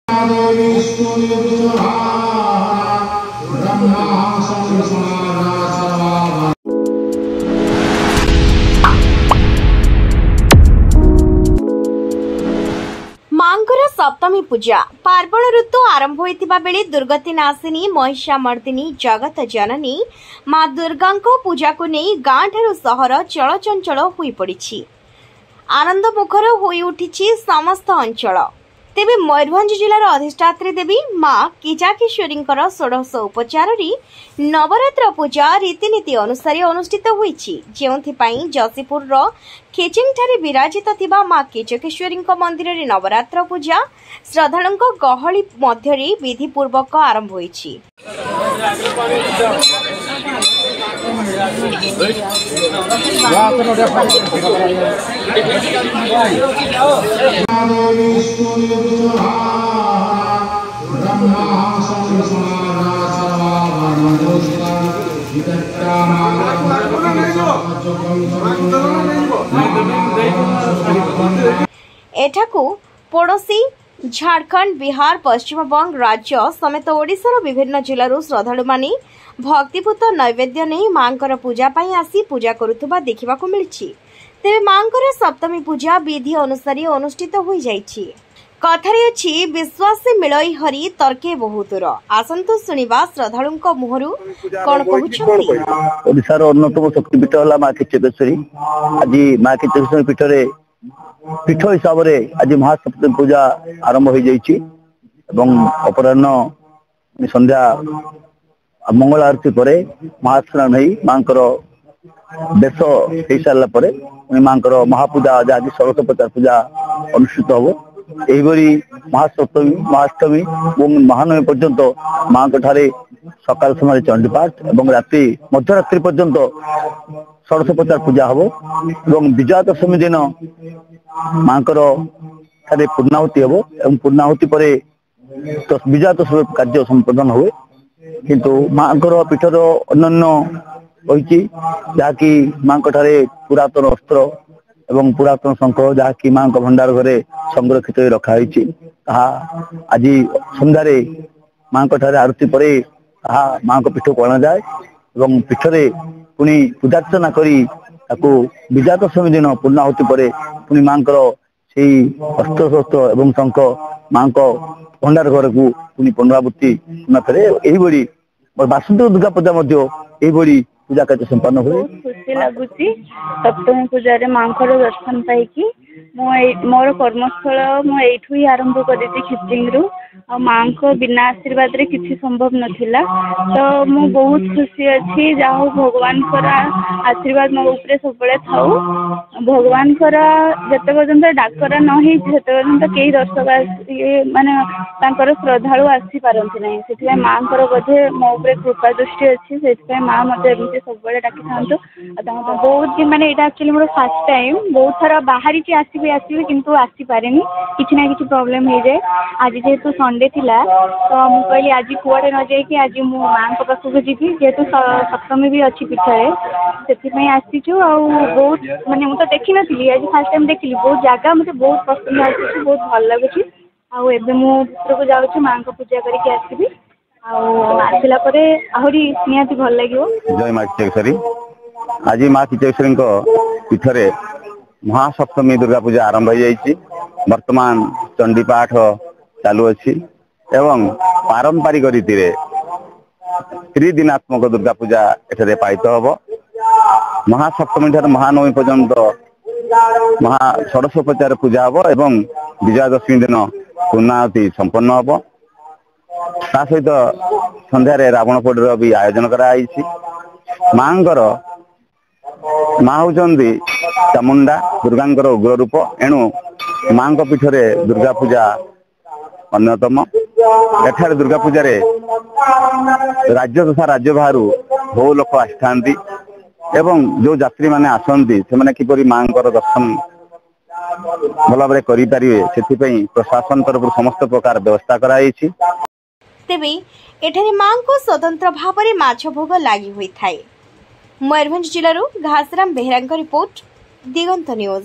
मांकर सप्तमी पूजा पार्वण ऋतु आरंभ होइतिबा बेले दुर्गति नाशिनी महिषामर्दिनी जगत जननी माँ दुर्गा पूजा को नहीं गाँ ठारू सहर चलचंचल होई पड़ी आनंद मुखर होई उठिछि समस्त अंचल। तेबे मयूरभंज जिलार अधिष्ठात्री देवी माँ किजाकेश्वरी षोडश उपचार नवरात्र पूजा रीतिनीति अनुसार अनुष्ठित होईछि, जेउथिपाई जसीपुर खेचिंग ठारे विराजित थिबा माँ किजाकेश्वरी मंदिर रे नवरात्र पूजा श्रद्धालुंक गहली मध्यरे विधिपूर्वक आरंभ होईछि। एठाकू पड़ोसी झारखंड बिहार पश्चिमबंग राज्य समेत ओडिशार विभिन्न जिल्लारू श्रद्धालु माने भक्तिपूत नैवेद्य नहीं मांकर पूजा पाई आसी पूजा करुथुबा देखिबाकू मिलछि। तेबे मांकर सप्तमी पूजा विधि अनुसार अनुष्ठित होई जाइछि। कथारे अछि विश्वास मिलई हरि तर्के बहुतुर। आसंतु सुनिबा श्रद्धालुंक मुहरु कोन कहउछंती। ओडिशार अन्यतम शक्तिपीठ होला माँ किचकेश्वरी। आज माँ किचकेश्वरी पीठरे पीठ हिसाब से आज महासप्तमी पूजा आरंभ हो जाइछि एवं अपराह्न संध्या मंगल आरती पर महास्नान हो मांकर बेश हो सारा पर मांकर महापूजा जहाँकि 1650 पूजा अनुष्ठित हम। यही महासप्तमी महाअष्टमी और महानवमी पर्यंत माँ सकाल समय चंडीपाठ और रात्रि मध्यरात्रि पर्यंत 1650 पूजा हम और विजया दशमी दिन माँ पूर्णाहुति हम और पूर्णाहुति पर विजया दशमी कार्य संपादन हुए। किंतु माँ पीठर अन्य रही जहाँकि माँ पुरातन अस्त्र एवं पुरातन शंख जहाँकि माँ भंडार घरे संरक्षित रखाई आज संध्यारे माँ आरती पर माँ पीठ को अणाए और पीठरे पुणी पूजार्चना करी विजया दशमी दिन पूर्णाहुति पर पुणी माँ अस्त्र शस्त्र एवं शंख माँ भंडार घर को पुणी पुनरावृत्ति पुनः फेरे यही बासुदेव दुर्गा पूजा यही पूजा कार्य संपन्न हुए। खुशी लगुच सप्तमी पूजा माँ दर्शन पाई मोर कर्मस्थल मुठू ही आरंभ कर खिचिंग माँ को बिना आशीर्वाद रे किसी संभव नथिला। तो मु बहुत खुशी अच्छी जाओ भगवान आशीर्वाद मो ऊपर सब थाऊ। भगवान जिते पर्यंत डाकरा न पर्यंत कई दर्शक माने श्रद्धालु आसी पारती ना से माँ बोधे मो कृपा दृष्टि अच्छी से माँ मत सब डाकी था बहुत माने एक्चुअली मोर फर्स्ट टाइम बहुत थर बाहरी आसबी किंतु आसी पारे किसी ना कि प्रोब्लेम हो जाए। आज जेहेतु संडे थिला तो मुझे कहली आज कुआड़े न जाइए आज मो माँ पाखक जी जेहेतु सप्तमी भी अच्छी पीठे से आसीचु आ बहुत माने मुझे देखी नी आज फर्स्ट टाइम देखी बहुत जगह मुझे बहुत पसंद आसी बहुत भल लगुच। को जाऊँ माँ को पूजा करके आसबि आसला आहरी निहाती भल लगे। जय माँ किचकेश्वरी। आज माँ किचकेश्वरी पीठरे महासप्तमी दुर्गा पूजा आरंभ हो जाइए। वर्तमान चंडीपाठ चालू अच्छी एवं पारंपरिक रीति रे त्रिदिनात्मक दुर्गा पूजा एठारे पालित हम। महासप्तमी ठार महानवमी पर्यंत षोडशोपचार पूजा हम एवं विजया दशमी दिन पूर्णाहुति संपन्न हम। ता सहित संध्यारे रावण पोड़ भी आयोजन कराई। माँ होती चामुंडा दुर्गा उग्र रूप एणु माँ पीठरे दुर्गा पूजा अन्यतम। एठारे दुर्गा पूजा राज्य तथा राज्य बाहर बहु लोक आसी एवं जो यात्री माने आसती से किपरि माँ दर्शन भल भाव करें से प्रशासन तरफ समस्त प्रकार व्यवस्था कराई। तेबे एठारे माँ को स्वतंत्र भाव में माछ भोग लगी हुई थाए। मयूरभंज जिलारू घासराम बेहेरा रिपोर्ट दिगंत न्यूज।